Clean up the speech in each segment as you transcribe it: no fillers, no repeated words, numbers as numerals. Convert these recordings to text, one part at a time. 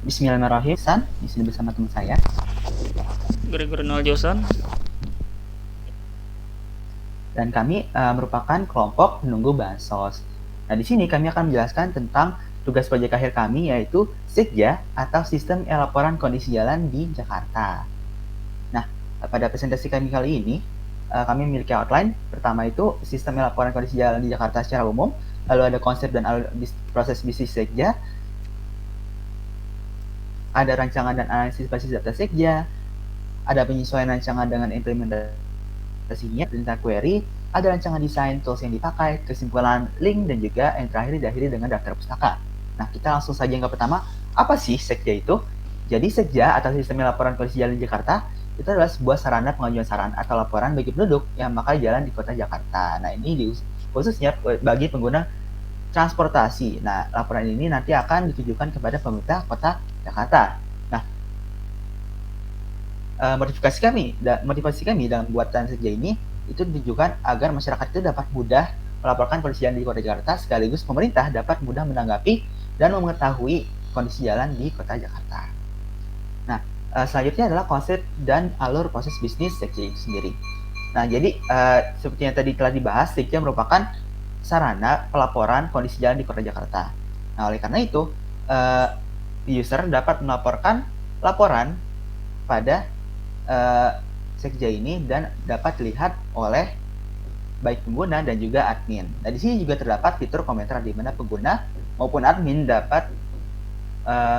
Bismillahirrahmanirrahim. Di sini bersama teman saya. Gregory Noel Johnson. Dan kami merupakan kelompok penunggu bansos. Nah, di sini kami akan menjelaskan tentang tugas proyek akhir kami, yaitu SIGJA atau Sistem Laporan Kondisi Jalan di Jakarta. Nah, pada presentasi kami kali ini, kami memiliki outline. Pertama itu Sistem Laporan Kondisi Jalan di Jakarta secara umum, lalu ada konsep dan proses bisnis SIGJA, ada rancangan dan analisis basis data SIGJA, ada penyesuaian rancangan dengan implementasinya, tentang query, ada rancangan desain tools yang dipakai, kesimpulan link, dan juga yang terakhir diakhiri dengan daftar pustaka. Nah, kita langsung saja yang pertama, apa sih SIGJA itu? Jadi SIGJA atau Sistem Laporan Kondisi Jalan di Jakarta itu adalah sebuah sarana pengajuan saran atau laporan bagi penduduk yang memakai jalan di kota Jakarta. Nah, ini khususnya bagi pengguna transportasi. Nah, laporan ini nanti akan ditujukan kepada pemerintah kota Jakarta. Nah, motivasi kami dalam buatan SIGJA ini itu ditujukan agar masyarakat itu dapat mudah melaporkan kondisi jalan di kota Jakarta, sekaligus pemerintah dapat mudah menanggapi dan mengetahui kondisi jalan di kota Jakarta. Nah, selanjutnya adalah konsep dan alur proses bisnis SIGJA itu sendiri. Nah, jadi seperti yang tadi telah dibahas, SIGJA merupakan sarana pelaporan kondisi jalan di kota Jakarta. Nah, oleh karena itu, user dapat melaporkan laporan pada SIGJA ini dan dapat dilihat oleh baik pengguna dan juga admin. Nah, di sini juga terdapat fitur komentar di mana pengguna maupun admin dapat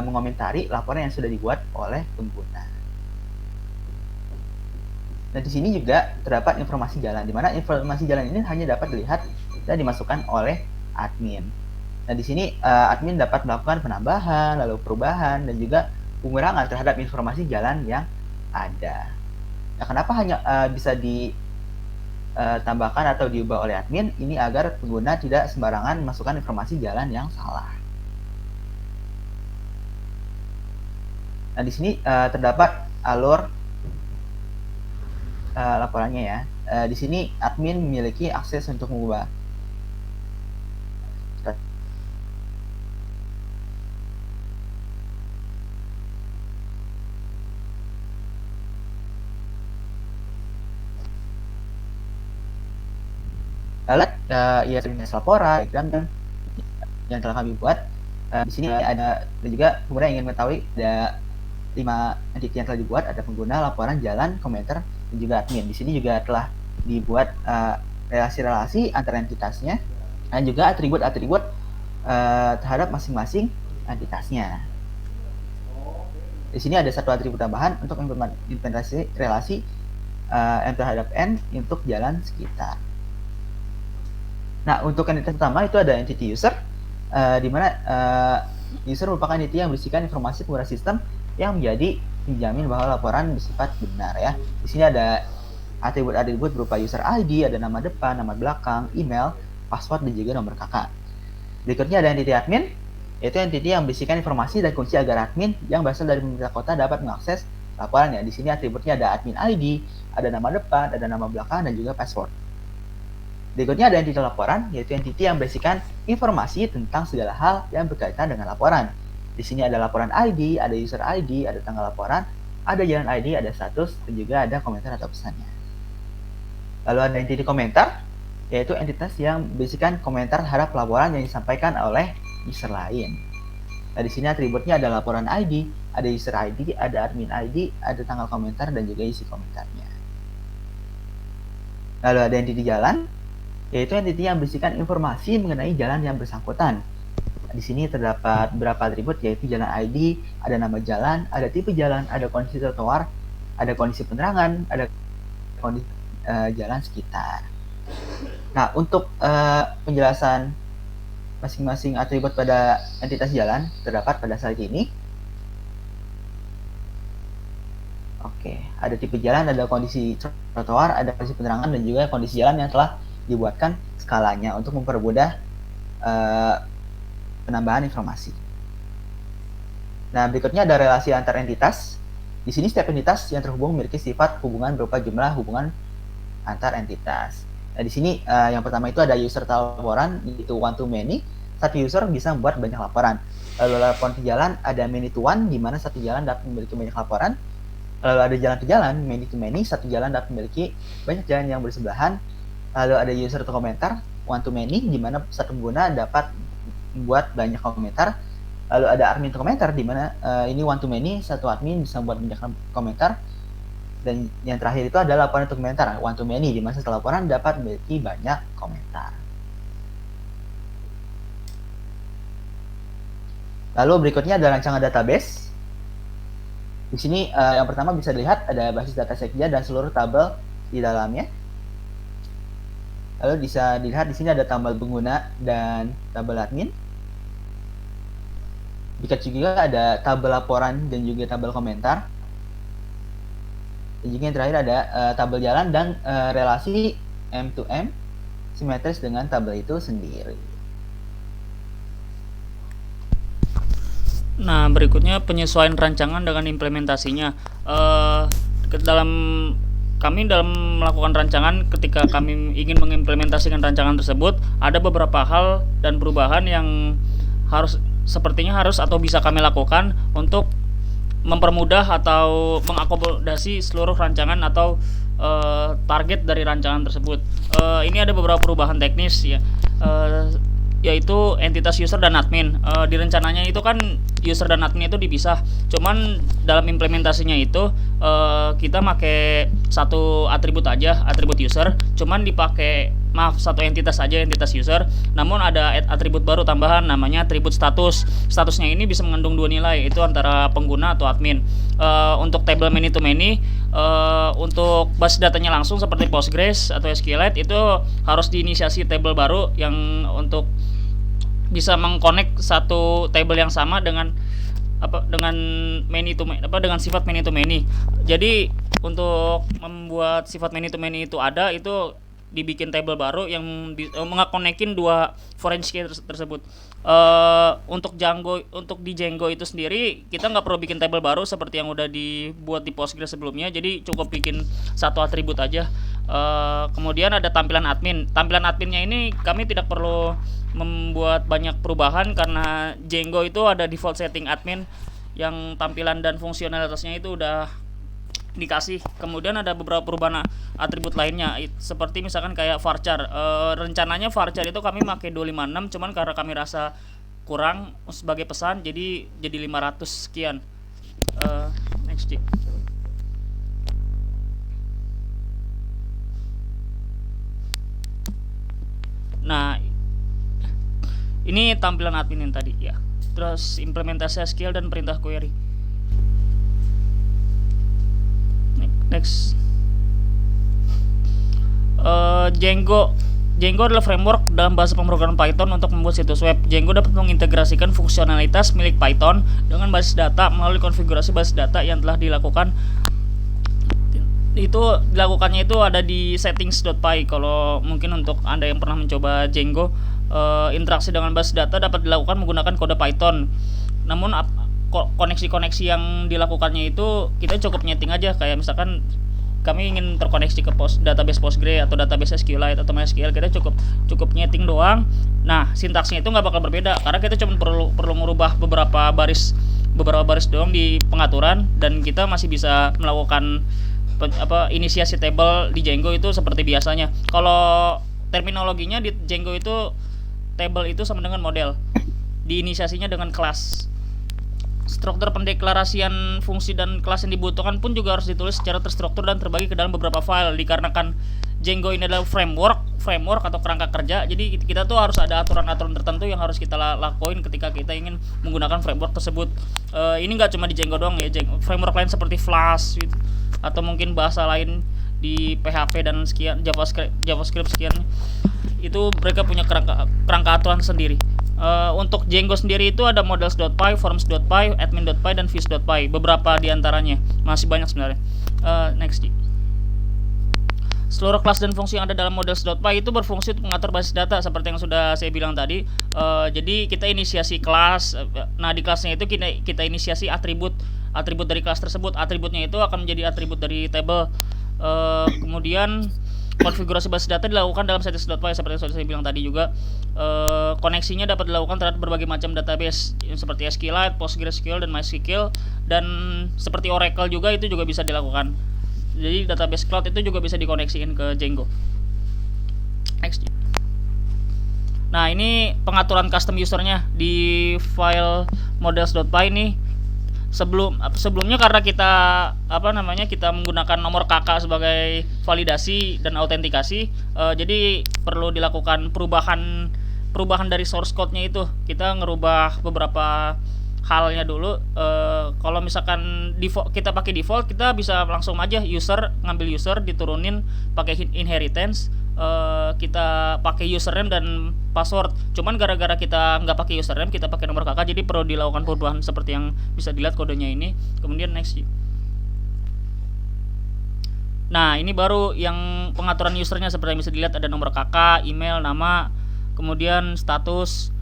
mengomentari laporan yang sudah dibuat oleh pengguna. Nah, di sini juga terdapat informasi jalan, di mana informasi jalan ini hanya dapat dilihat dan dimasukkan oleh admin. Nah, di sini admin dapat melakukan penambahan, lalu perubahan, dan juga pengurangan terhadap informasi jalan yang ada. Nah, kenapa hanya bisa ditambahkan atau diubah oleh admin? Ini agar pengguna tidak sembarangan masukkan informasi jalan yang salah. Nah, di sini terdapat alur laporannya ya. Di sini admin memiliki akses untuk mengubah. Lalu ya laporan, diagram yang telah kami buat. Di sini ada juga kemudian ingin mengetahui ada 5 entity yang telah dibuat, ada pengguna, laporan, jalan, komentar, dan juga admin. Di sini juga telah dibuat relasi-relasi antara entitasnya dan juga atribut-atribut terhadap masing-masing entitasnya. Di sini ada satu atribut tambahan untuk implementasi relasi M terhadap N untuk jalan sekitar. Nah, untuk entitas pertama itu ada entity user, di mana user merupakan entity yang berisikan informasi pengguna sistem yang menjadi penjamin bahwa laporan bersifat benar ya. Di sini ada atribut-atribut berupa user ID, ada nama depan, nama belakang, email, password, dan juga nomor kakak. Berikutnya ada entity admin, yaitu entity yang berisikan informasi dan kunci agar admin yang berasal dari pemerintah kota dapat mengakses laporannya. Di sini atributnya ada admin ID, ada nama depan, ada nama belakang, dan juga password. Berikutnya ada entity laporan, yaitu entity yang berisikan informasi tentang segala hal yang berkaitan dengan laporan. Di sini ada laporan ID, ada user ID, ada tanggal laporan, ada jalan ID, ada status, dan juga ada komentar atau pesannya. Lalu ada entity komentar, yaitu entitas yang berisikan komentar terhadap laporan yang disampaikan oleh user lain. Nah, di sini atributnya ada laporan ID, ada user ID, ada admin ID, ada tanggal komentar, dan juga isi komentarnya. Lalu ada entity jalan, yaitu entity yang berisikan informasi mengenai jalan yang bersangkutan. Di sini terdapat beberapa atribut, yaitu jalan ID, ada nama jalan, ada tipe jalan, ada kondisi trotoar, ada kondisi penerangan, ada kondisi jalan sekitar. Nah, untuk penjelasan masing-masing atribut pada entitas jalan terdapat pada slide ini. Oke, ada tipe jalan, ada kondisi trotoar, ada kondisi penerangan, dan juga kondisi jalan yang telah dibuatkan skalanya untuk mempermudah penambahan informasi. Nah, berikutnya ada relasi antar entitas. Di sini setiap entitas yang terhubung memiliki sifat hubungan berupa jumlah hubungan antar entitas. Nah, di sini yang pertama itu ada user laporan, yaitu one to many. satu user bisa membuat banyak laporan. Lalu laporan ke jalan ada many to one, di mana satu jalan dapat memiliki banyak laporan. Lalu ada jalan ke jalan, many to many, satu jalan dapat memiliki banyak jalan yang bersebelahan. Lalu ada user to komentar, one to many, di mana satu pengguna dapat membuat banyak komentar. Lalu ada admin to komentar, di mana ini one to many, satu admin bisa membuat banyak komentar. Dan yang terakhir itu adalah laporan to komentar, one to many, di mana satu laporan dapat memiliki banyak komentar. Lalu berikutnya adalah rancangan database. Di sini yang pertama bisa dilihat ada basis data sekja dan seluruh tabel di dalamnya. Lalu bisa dilihat di sini ada tabel pengguna dan tabel admin. Bisa juga ada tabel laporan dan juga tabel komentar. Dan juga yang terakhir ada tabel jalan dan relasi M2M simetris dengan tabel itu sendiri. Nah, berikutnya penyesuaian rancangan dengan implementasinya. Dalam melakukan rancangan, ketika kami ingin mengimplementasikan rancangan tersebut, ada beberapa hal dan perubahan yang sepertinya harus atau bisa kami lakukan untuk mempermudah atau mengakomodasi seluruh rancangan atau target dari rancangan tersebut. Ini ada beberapa perubahan teknis ya. Yaitu entitas user dan admin. Di rencananya itu kan user dan admin itu dipisah, cuman dalam implementasinya itu kita pakai satu atribut aja, atribut user, cuman dipakai satu entitas aja, entitas user. Namun ada atribut baru tambahan namanya atribut status. Statusnya ini bisa mengandung dua nilai, itu antara pengguna atau admin. Untuk table many to many, untuk basis datanya langsung seperti Postgres atau SQLite itu harus diinisiasi table baru yang untuk bisa mengconnect satu table yang sama dengan dengan sifat many to many. Jadi untuk membuat sifat many to many itu ada, itu dibikin table baru yang mengakonekin dua foreign key tersebut. Untuk di Django itu sendiri kita nggak perlu bikin table baru seperti yang udah dibuat di Postgres sebelumnya, jadi cukup bikin satu atribut aja. Kemudian ada tampilan admin. Tampilan adminnya ini kami tidak perlu membuat banyak perubahan karena Django itu ada default setting admin yang tampilan dan fungsionalitasnya itu udah dikasih. Kemudian ada beberapa perubahan atribut lainnya seperti misalkan kayak varchar. Rencananya varchar itu kami pakai 256, cuman karena kami rasa kurang sebagai pesan jadi 500 sekian. Next. Nah, ini tampilan admin yang tadi ya. Terus implementasi SQL dan perintah query. Next. Django adalah framework dalam bahasa pemrograman Python untuk membuat situs web. Django dapat mengintegrasikan fungsionalitas milik Python dengan basis data melalui konfigurasi basis data yang telah dilakukannya itu ada di settings.py. Kalau mungkin untuk Anda yang pernah mencoba Django, interaksi dengan basis data dapat dilakukan menggunakan kode Python. Namun koneksi-koneksi yang dilakukannya itu kita cukup nyeting aja, kayak misalkan kami ingin terkoneksi ke database Postgres atau database SQLite atau MySQL, kita cukup nyeting doang. Nah, sintaksnya itu nggak bakal berbeda karena kita cuma perlu merubah beberapa baris doang di pengaturan, dan kita masih bisa melakukan inisiasi table di Django itu seperti biasanya. Kalau terminologinya di Django itu table itu sama dengan model, diinisiasinya dengan kelas. Struktur pendeklarasian fungsi dan kelas yang dibutuhkan pun juga harus ditulis secara terstruktur dan terbagi ke dalam beberapa file. Dikarenakan Django ini adalah framework atau kerangka kerja, jadi kita tuh harus ada aturan-aturan tertentu yang harus kita lakuin ketika kita ingin menggunakan framework tersebut. Ini nggak cuma di Django doang ya, framework lain seperti Flash gitu, atau mungkin bahasa lain di PHP dan sekian, JavaScript sekian, itu mereka punya kerangka aturan sendiri. Untuk Django sendiri itu ada models.py, forms.py, admin.py, dan views.py. Beberapa diantaranya, masih banyak sebenarnya. Next. Seluruh kelas dan fungsi yang ada dalam models.py itu berfungsi untuk mengatur basis data seperti yang sudah saya bilang tadi. Jadi kita inisiasi kelas. Nah, di kelasnya itu kita inisiasi atribut dari kelas tersebut. Atributnya itu akan menjadi atribut dari table. Kemudian konfigurasi basis data dilakukan dalam settings.py seperti yang saya bilang tadi juga. Koneksinya dapat dilakukan terhadap berbagai macam database seperti SQLite, PostgreSQL, dan MySQL, dan seperti Oracle juga itu juga bisa dilakukan. Jadi database cloud itu juga bisa dikoneksikan ke Django. Next. Nah, ini pengaturan custom usernya di file models.py ini. Sebelumnya karena kita kita menggunakan nomor kakak sebagai validasi dan autentikasi, jadi perlu dilakukan perubahan dari source code-nya itu. Kita ngerubah beberapa halnya dulu. Kalau misalkan kita pakai default, kita bisa langsung aja ngambil user, diturunin pakai inheritance. Kita pakai username dan password. Cuman gara-gara kita nggak pakai username, kita pakai nomor kakak, jadi perlu dilakukan perubahan seperti yang bisa dilihat kodenya ini. Kemudian next. Nah, ini baru yang pengaturan usernya seperti yang bisa dilihat, ada nomor kakak, email, nama, kemudian status,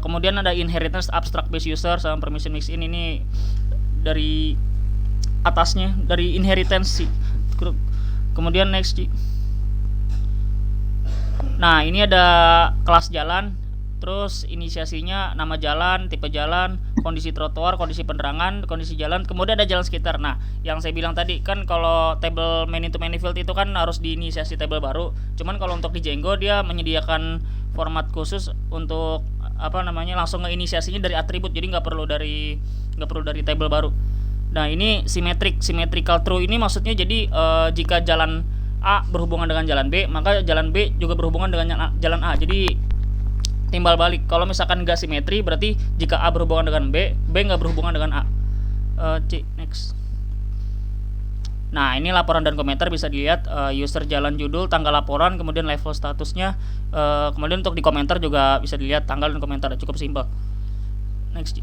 kemudian ada inheritance, abstract base user, sama permission mix in. Ini dari atasnya, dari inheritance. Kemudian next. Nah, ini ada kelas jalan, terus inisiasinya, nama jalan, tipe jalan, kondisi trotoar, kondisi penerangan, kondisi jalan, kemudian ada jalan sekitar. Nah, yang saya bilang tadi kan kalau table many to many field itu kan harus diinisiasi table baru. Cuman kalau untuk di Django dia menyediakan format khusus untuk langsung ngeinisiasinya dari atribut, jadi nggak perlu dari table baru. Nah, ini symmetrical true ini maksudnya jadi jika jalan A berhubungan dengan jalan B, maka jalan B juga berhubungan dengan jalan A. Jadi timbal balik. Kalau misalkan nggak simetri, berarti jika A berhubungan dengan B, B nggak berhubungan dengan A. Next. Nah, ini laporan dan komentar bisa dilihat, user, jalan, judul, tanggal laporan, kemudian level statusnya. Kemudian untuk di komentar juga bisa dilihat tanggal dan komentar, cukup simpel. Next.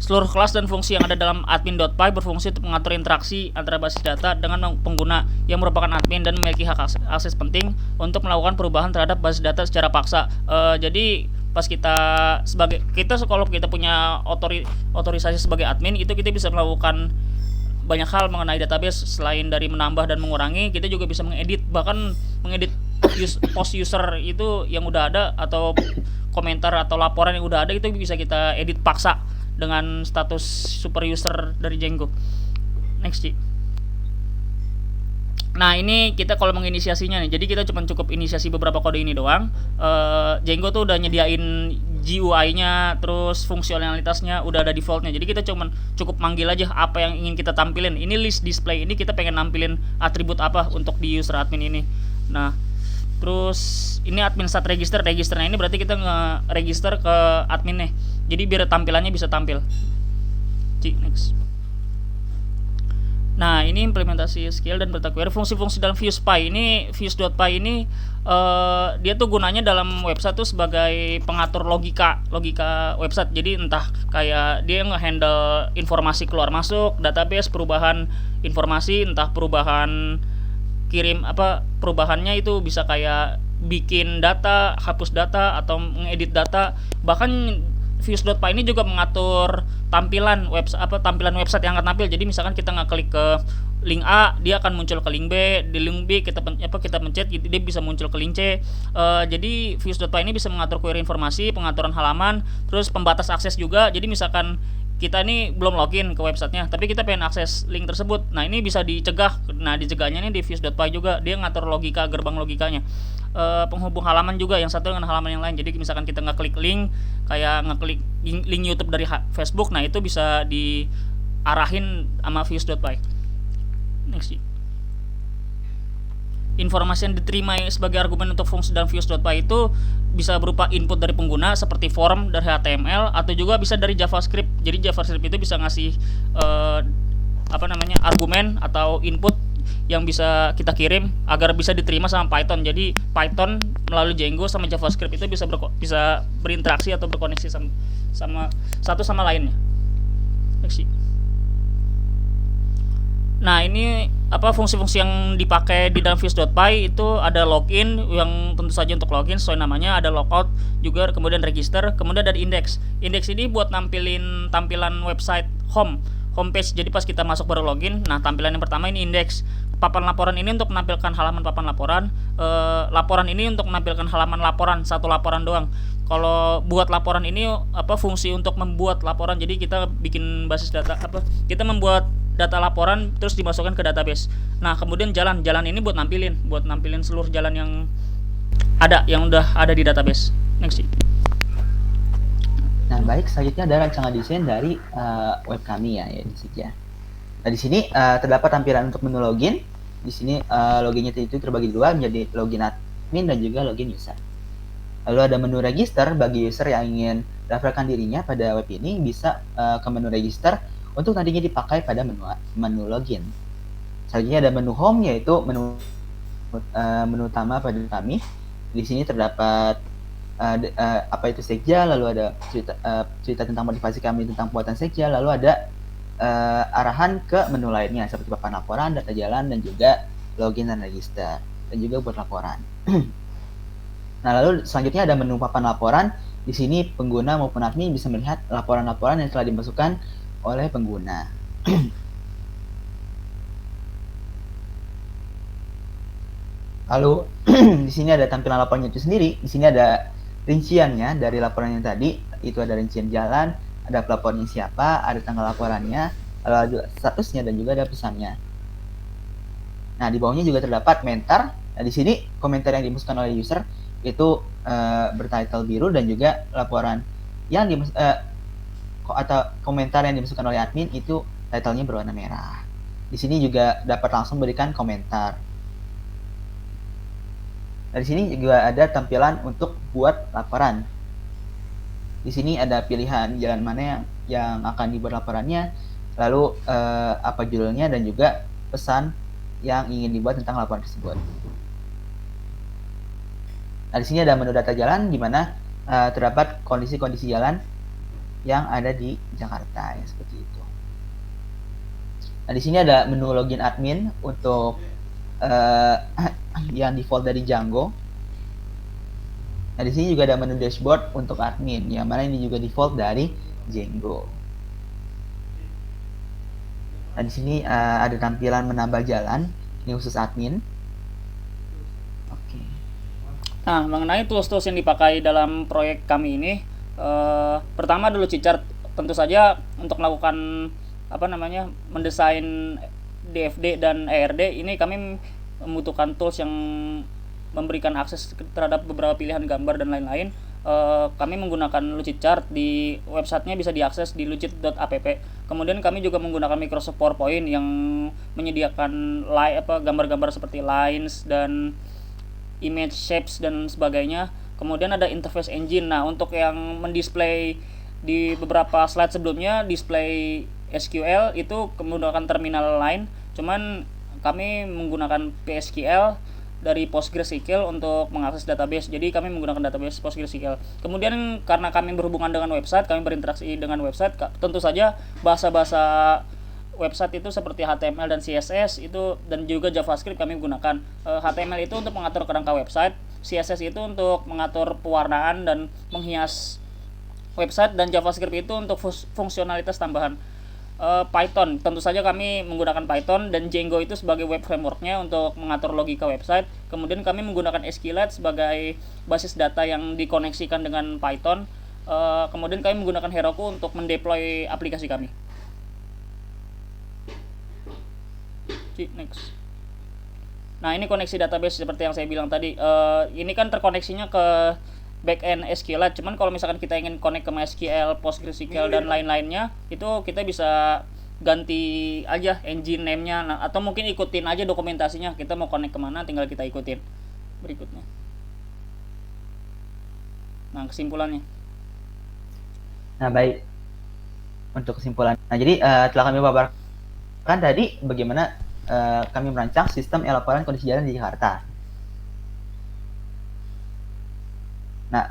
Seluruh kelas dan fungsi yang ada dalam admin.py berfungsi untuk mengatur interaksi antara basis data dengan pengguna yang merupakan admin dan memiliki hak akses penting untuk melakukan perubahan terhadap basis data secara paksa. Jadi pas kalau kita punya otorisasi sebagai admin, itu kita bisa melakukan banyak hal mengenai database. Selain dari menambah dan mengurangi, kita juga bisa mengedit, bahkan mengedit post user itu yang udah ada, atau komentar atau laporan yang udah ada, itu bisa kita edit paksa dengan status super user dari Django. Next. Nah, ini kita kalau menginisiasinya nih, jadi kita cukup inisiasi beberapa kode ini doang. Django tuh udah nyediain GUI-nya, terus fungsionalitasnya udah ada defaultnya. Jadi kita cukup manggil aja apa yang ingin kita tampilin. Ini list display, ini kita pengen nampilin atribut apa untuk di user admin ini. Nah, terus ini admin stat registernya ini berarti kita nge-register ke adminnya. Jadi biar tampilannya bisa tampil. Next. Nah, ini implementasi SQL dan data query. Fungsi-fungsi dalam Views.py ini dia tuh gunanya dalam website tuh sebagai pengatur logika website. Jadi entah kayak dia nge-handle informasi keluar masuk database, perubahan informasi, entah perubahan perubahannya itu bisa kayak bikin data, hapus data, atau mengedit data. Bahkan Views.py ini juga mengatur tampilan website yang akan tampil. Jadi misalkan kita ngeklik ke link A, dia akan muncul ke link B. Di link B kita pencet, dia bisa muncul ke link C. Jadi Views.py ini bisa mengatur query informasi, pengaturan halaman, terus pembatas akses juga. Jadi misalkan kita ini belum login ke websitenya, tapi kita pengen akses link tersebut. Nah, ini bisa dicegah. Nah, dicegahnya ini di Views.py juga, dia ngatur gerbang logikanya. Penghubung halaman juga yang satu dengan halaman yang lain. Jadi misalkan kita ngeklik link, kayak ngeklik link YouTube dari Facebook, nah itu bisa diarahin sama Views.py. Next. Informasi yang diterima sebagai argumen untuk fungsi dalam Views.py itu bisa berupa input dari pengguna seperti form dari HTML, atau juga bisa dari JavaScript. Jadi JavaScript itu bisa ngasih argumen atau input yang bisa kita kirim agar bisa diterima sama Python. Jadi Python melalui Django sama JavaScript itu bisa berinteraksi atau berkoneksi sama satu sama lainnya. Next. Nah, ini fungsi-fungsi yang dipakai di dalam Views.py itu ada login yang tentu saja untuk login sesuai namanya, ada logout juga, kemudian register, kemudian ada index. Index ini buat nampilin tampilan website home homepage. Jadi pas kita masuk baru login, nah tampilan yang pertama ini indeks. Papan laporan ini untuk menampilkan halaman papan laporan. Laporan ini untuk menampilkan halaman laporan, satu laporan doang. Kalau buat laporan ini fungsi untuk membuat laporan. Jadi kita bikin basis data kita membuat data laporan terus dimasukkan ke database. Nah, kemudian jalan ini buat nampilin seluruh jalan yang udah ada di database. Next. Nah, baik, selanjutnya ada rancangan desain dari web kami ya di sini ya. Nah, di sini terdapat tampilan untuk menu login. Di sini loginnya itu terbagi dua menjadi login admin dan juga login user. Lalu ada menu register bagi user yang ingin daftarkan dirinya pada web ini, bisa ke menu register untuk nantinya dipakai pada menu login. Selanjutnya ada menu home, yaitu menu utama pada kami. Di sini terdapat apa itu sekja, lalu ada cerita tentang motivasi kami tentang pembuatan sekja, lalu ada arahan ke menu lainnya seperti papan laporan, data jalan, dan juga login dan register, dan juga buat laporan. Nah, lalu selanjutnya ada menu papan laporan. Di sini pengguna maupun admin bisa melihat laporan-laporan yang telah dimasukkan oleh pengguna. Lalu di sini ada tampilan laporannya itu sendiri. Di sini ada rinciannya dari laporan yang tadi. Itu ada rincian jalan, ada pelapornya siapa, ada tanggal laporannya, lalu ada statusnya, dan juga ada pesannya. Nah, di bawahnya juga terdapat komentar. Nah, di sini komentar yang dimasukkan oleh user itu bertitle biru, dan juga laporan yang atau komentar yang dimasukkan oleh admin itu titlenya berwarna merah. Di sini juga dapat langsung berikan komentar. Nah, di sini juga ada tampilan untuk buat laporan. Di sini ada pilihan jalan mana yang akan dibuat laporannya, lalu apa judulnya, dan juga pesan yang ingin dibuat tentang laporan tersebut. Nah, di sini ada menu data jalan, di mana terdapat kondisi-kondisi jalan yang ada di Jakarta, ya, seperti itu. Nah, di sini ada menu login admin untuk yang default dari Django. Nah, di sini juga ada menu dashboard untuk admin, yang mana ini juga default dari Django. Nah, di sini ada tampilan menambah jalan, ini khusus admin. Nah, mengenai tools-tools yang dipakai dalam proyek kami ini, pertama dulu C-chart. Tentu saja untuk melakukan mendesain DFD dan ERD ini kami membutuhkan tools yang memberikan akses terhadap beberapa pilihan gambar dan lain-lain. Kami menggunakan Lucid Chart. Di websitenya bisa diakses di lucid.app. Kemudian kami juga menggunakan Microsoft PowerPoint yang menyediakan gambar-gambar seperti lines dan image shapes dan sebagainya. Kemudian ada interface engine. Nah, untuk yang mendisplay di beberapa slide sebelumnya, display SQL itu menggunakan terminal lain. Cuman kami menggunakan PSQL dari PostgreSQL untuk mengakses database. Jadi kami menggunakan database PostgreSQL. Kemudian karena kami berhubungan dengan website, kami berinteraksi dengan website, tentu saja bahasa-bahasa website itu seperti HTML dan CSS itu, dan juga JavaScript kami gunakan. HTML itu untuk mengatur kerangka website, CSS itu untuk mengatur pewarnaan dan menghias website, dan JavaScript itu untuk fungsionalitas tambahan. Python, tentu saja kami menggunakan Python, dan Django itu sebagai web frameworknya untuk mengatur logika website. Kemudian kami menggunakan SQLite sebagai basis data yang dikoneksikan dengan Python. Kemudian kami menggunakan Heroku untuk mendeploy aplikasi kami. Next. Nah, ini koneksi database seperti yang saya bilang tadi. Ini kan terkoneksinya ke backend SQLite. Cuman kalau misalkan kita ingin connect ke MySQL, PostgreSQL dan lain-lainnya, itu kita bisa ganti aja engine name-nya. Nah, atau mungkin ikutin aja dokumentasinya. Kita mau connect kemana, tinggal kita ikutin. Berikutnya. Nah, kesimpulannya. Nah, baik. Untuk kesimpulan. Nah, jadi telah kami paparkan tadi bagaimana kami merancang sistem laporan kondisi jalan di Jakarta. Nah,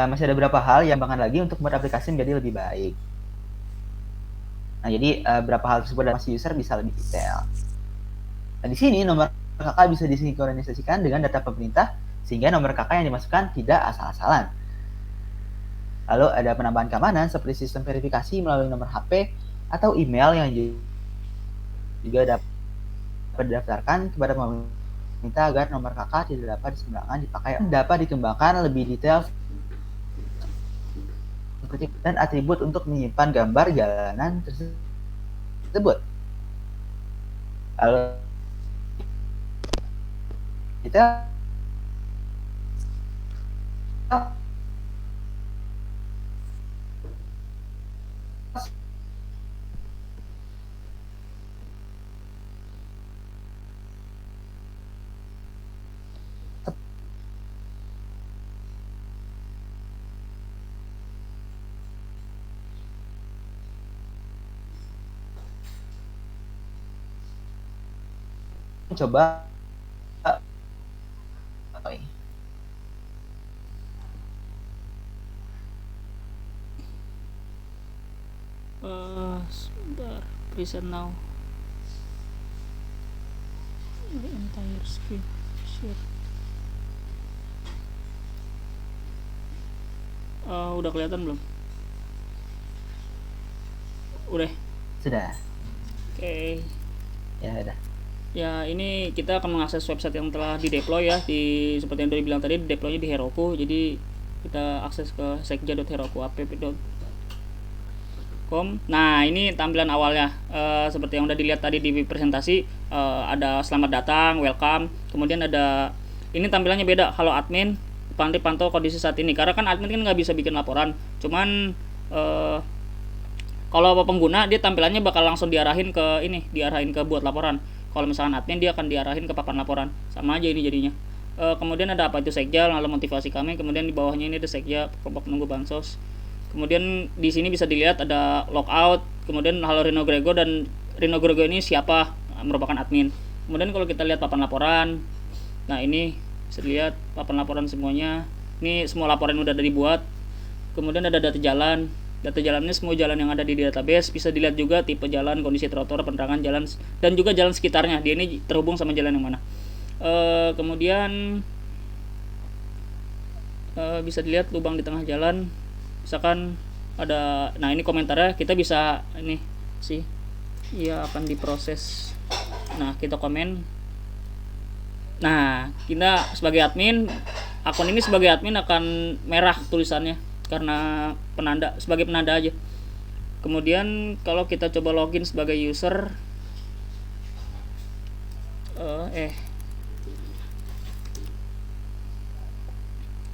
masih ada beberapa hal yang bahkan lagi untuk membuat aplikasi menjadi lebih baik. Nah, jadi beberapa hal tersebut masih user bisa lebih detail. Nah, di sini nomor KK bisa disinkronisasikan dengan data pemerintah sehingga nomor KK yang dimasukkan tidak asal-asalan. Lalu ada penambahan keamanan seperti sistem verifikasi melalui nomor HP atau email yang juga dapat didaftarkan kepada pemerintah agar nomor KK tidak dapat sembarangan dipakai. Dapat dikembangkan lebih detail seperti dan atribut untuk menyimpan gambar jalanan tersebut. Lalu kita coba Sebentar, present now. The entire screen share. Udah kelihatan belum? Udah. Sudah. Oke. Ya udah. Ya, ini kita akan mengakses website yang telah di-deploy ya, seperti yang udah bilang tadi, deploy-nya di Heroku. Jadi kita akses ke sekja.heroku.app.com. Nah, ini tampilan awalnya. Seperti yang udah dilihat tadi di presentasi, ada selamat datang, welcome. Kemudian ada ini tampilannya beda. Halo admin, pantau kondisi saat ini. Karena kan admin kan nggak bisa bikin laporan. Cuman kalau pengguna dia tampilannya bakal langsung diarahin ke buat laporan. Kalau misalkan admin dia akan diarahin ke papan laporan. Sama aja ini jadinya. Kemudian ada apa itu sekja, lalu motivasi kami. Kemudian di bawahnya ini ada sekja, kelompok menunggu bansos. Kemudian di sini bisa dilihat ada logout. Kemudian halo Rino Grego, dan Rino Grego ini siapa? Merupakan admin. Kemudian kalau kita lihat papan laporan, nah ini bisa dilihat papan laporan semuanya. Ini semua laporan udah dibuat. Kemudian ada data jalan. Data jalannya semua jalan yang ada di database, bisa dilihat juga tipe jalan, kondisi trotoar, penerangan jalan, dan juga jalan sekitarnya. Dia ini terhubung sama jalan yang mana. Kemudian bisa dilihat lubang di tengah jalan. Misalkan ada, nah ini komentarnya kita bisa ini sih, ia akan diproses. Nah kita komen. Nah kita sebagai admin, akun ini sebagai admin akan merah tulisannya karena sebagai penanda aja. Kemudian kalau kita coba login sebagai user,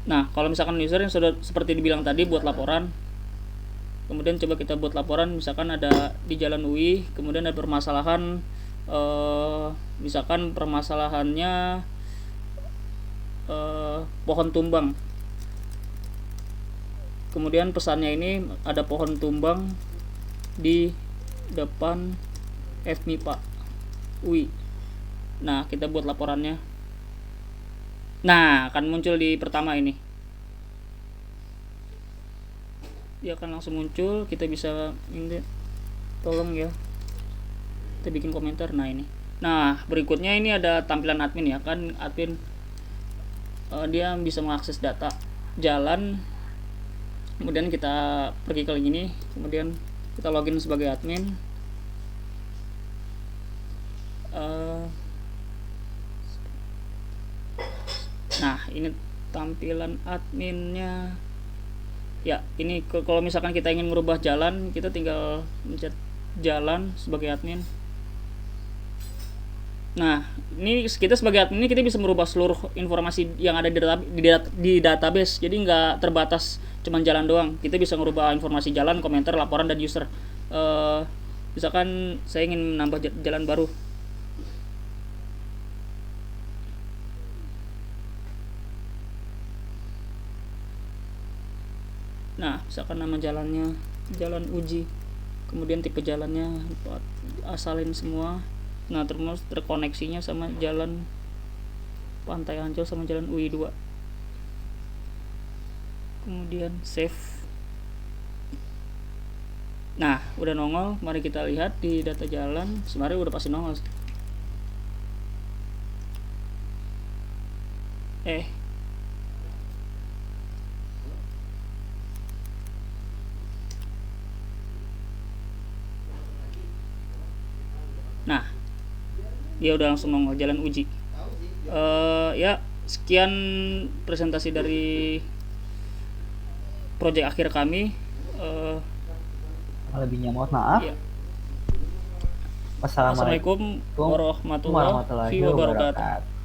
nah kalau misalkan user yang sudah seperti dibilang tadi buat laporan, kemudian coba kita buat laporan. Misalkan ada di Jalan UI, kemudian ada permasalahan, misalkan permasalahannya pohon tumbang. Kemudian pesannya ini ada pohon tumbang di depan FMIPA UI. Nah kita buat laporannya. Nah akan muncul di pertama ini, dia akan langsung muncul. Kita bisa ini, tolong ya, kita bikin komentar. Nah ini, nah berikutnya ini ada tampilan admin ya kan. Admin dia bisa mengakses data jalan. Kemudian kita pergi ke link ini, kemudian kita login sebagai admin. Nah ini tampilan adminnya ya. Ini kalau misalkan kita ingin merubah jalan, kita tinggal mencet jalan sebagai admin. Nah ini kita sebagai admin ini kita bisa merubah seluruh informasi yang ada di database. Jadi nggak terbatas cuman jalan doang. Kita bisa merubah informasi jalan, komentar, laporan, dan user. Misalkan saya ingin menambah jalan baru, nah misalkan nama jalannya jalan uji, kemudian tipe jalannya asalin semua. Nah terus terkoneksinya sama jalan Pantai Ancol sama jalan UI 2. Kemudian save. Nah udah nongol. Mari kita lihat di data jalan. Sebenarnya udah pasti nongol. dia udah langsung nongol jalan uji. Ya sekian presentasi dari proyek akhir kami. Lebihnya mohon maaf. Ya. Wassalamualaikum Assalamualaikum warahmatullahi wabarakatuh.